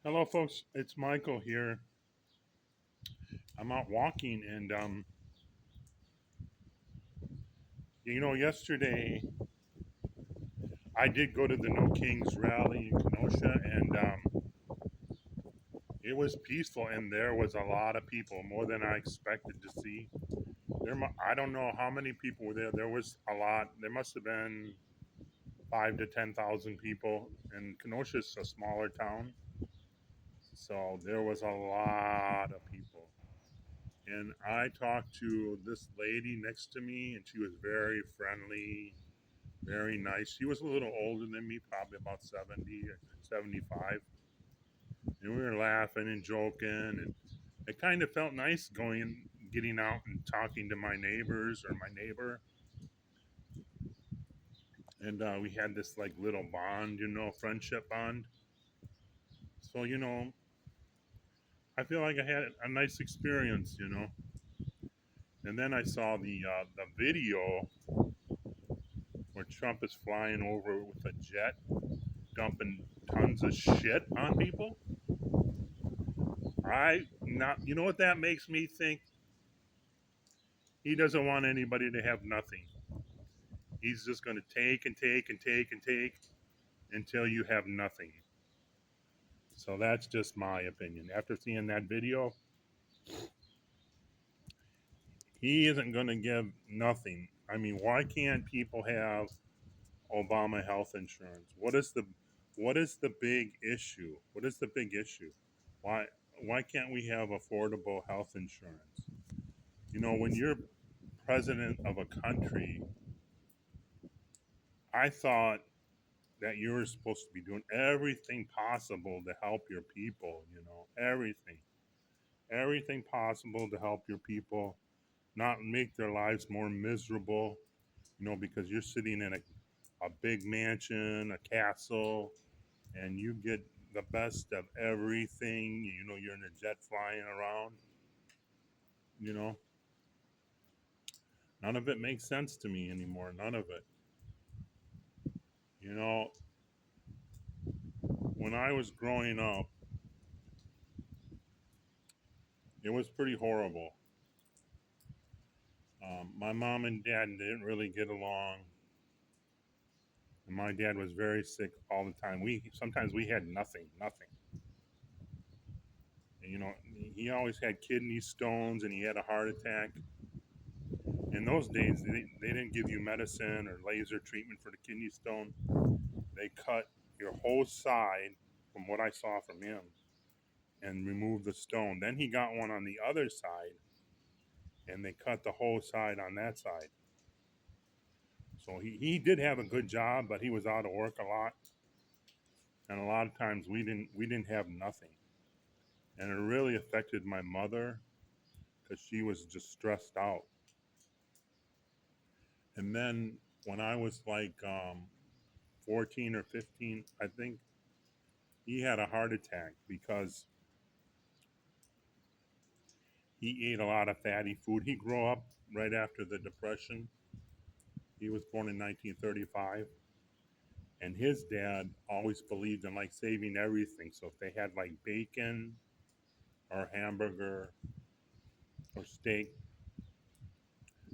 Hello, folks. It's Michael here. I'm out walking, and yesterday I did go to the No Kings rally in Kenosha, and it was peaceful, and there was a lot of people, more than I expected to see. I don't know how many people were there. There was a lot. There must have been 5 to 10,000 people, and Kenosha is a smaller town, so there was a lot of people. And I talked to this lady next to me, and she was very friendly, very nice. She was a little older than me, probably about 70 or 75. And we were laughing and joking. And it kind of felt nice getting out and talking to my neighbors or my neighbor. And we had this like little bond, friendship bond. So, I feel like I had a nice experience. And then I saw the video where Trump is flying over with a jet, dumping tons of shit on people. You know what that makes me think? He doesn't want anybody to have nothing. He's just going to take and take and take and take until you have nothing. So that's just my opinion. After seeing that video, he isn't going to give nothing. I mean, why can't people have Obama health insurance? What is the big issue? What is the big issue? Why why can't we have affordable health insurance? When you're president of a country, I thought that you were supposed to be doing everything possible to help your people, everything possible to help your people, not make their lives more miserable, because you're sitting in a big mansion, a castle, and you get the best of everything. You're in a jet flying around, you know. None of it makes sense to me anymore. None of it. You know, when I was growing up, it was pretty horrible. My mom and dad didn't really get along, and my dad was very sick all the time. We sometimes we had nothing, nothing. And, he always had kidney stones, and he had a heart attack. In those days, they didn't give you medicine or laser treatment for the kidney stone. They cut your whole side, from what I saw from him, and removed the stone. Then he got one on the other side, and they cut the whole side on that side. So he did have a good job, but he was out of work a lot, and a lot of times we didn't have nothing, and it really affected my mother because she was just stressed out. And then when I was like 14 or 15, I think he had a heart attack because he ate a lot of fatty food. He grew up right after the Depression. He was born in 1935, and his dad always believed in like saving everything. So if they had like bacon or hamburger or steak,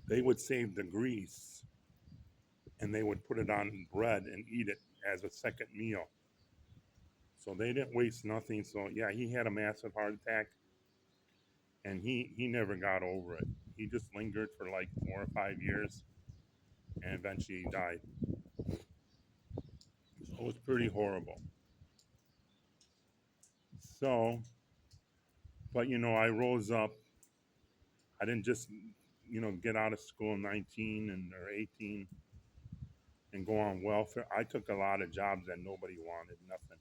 they would save the grease and they would put it on bread and eat it as a second meal. So they didn't waste nothing. So yeah, he had a massive heart attack, and he never got over it. He just lingered for like 4 or 5 years, and eventually he died. So it was pretty horrible. So, but I rose up. I didn't just get out of school 19 and or 18 and go on welfare. I took a lot of jobs that nobody wanted. Nothing.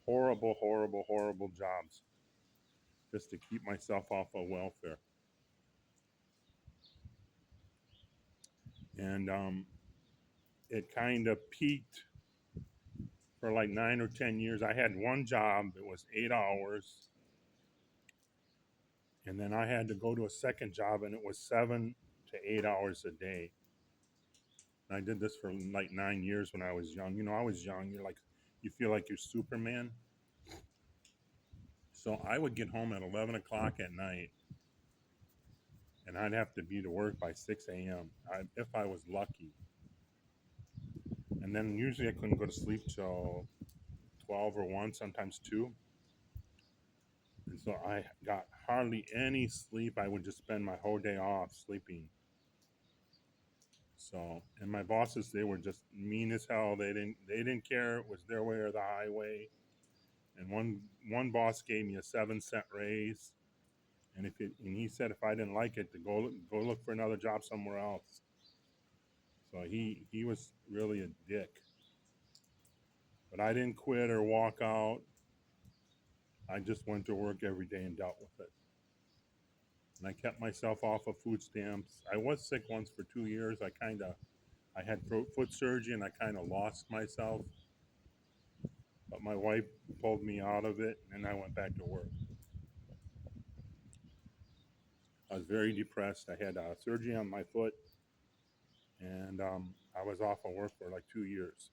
Horrible, horrible, horrible jobs just to keep myself off of welfare. And it kind of peaked for like 9 or 10 years. I had one job, it was 8 hours. And then I had to go to a second job, and it was 7 to 8 hours a day. And I did this for like 9 years when I was young. I was young. You feel like you're Superman. So I would get home at 11 o'clock at night, and I'd have to be to work by 6 a.m. If I was lucky. And then usually I couldn't go to sleep till 12 or 1, sometimes 2. And so I got hardly any sleep. I would just spend my whole day off sleeping. So, and my bosses, they were just mean as hell. They didn't care. It was their way or the highway. And one boss gave me a 7-cent raise, and and he said if I didn't like it, to go look for another job somewhere else. So he was really a dick. But I didn't quit or walk out. I just went to work every day and dealt with it. And I kept myself off of food stamps. I was sick once for 2 years. I had foot surgery and I kind of lost myself. But my wife pulled me out of it, and I went back to work. I was very depressed. I had surgery on my foot, and I was off of work for like 2 years.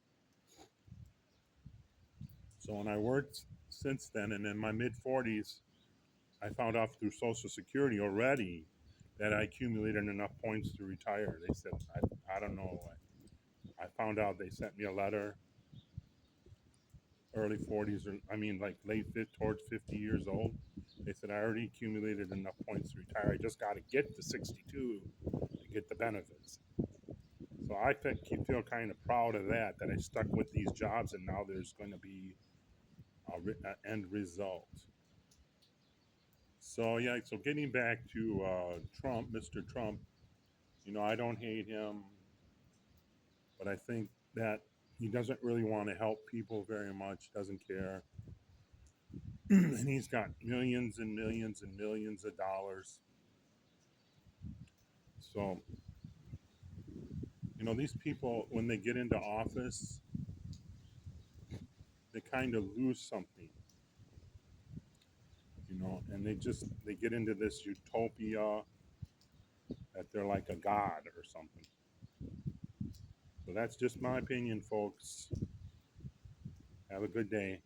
So when I worked since then, and in my mid 40s, I found out through Social Security already that I accumulated enough points to retire. They said, I don't know. I found out they sent me a letter, early 40s, or I mean, like late towards 50 years old. They said, I already accumulated enough points to retire. I just got to get to 62 to get the benefits. So I feel kind of proud of that I stuck with these jobs, and now there's going to be an end result. So yeah, so getting back to Trump, Mr. Trump, I don't hate him, but I think that he doesn't really want to help people very much, doesn't care. And he's got millions and millions and millions of dollars. So, these people, when they get into office, they kind of lose something, and they get into this utopia that they're like a god or something. So that's just my opinion, folks. Have a good day.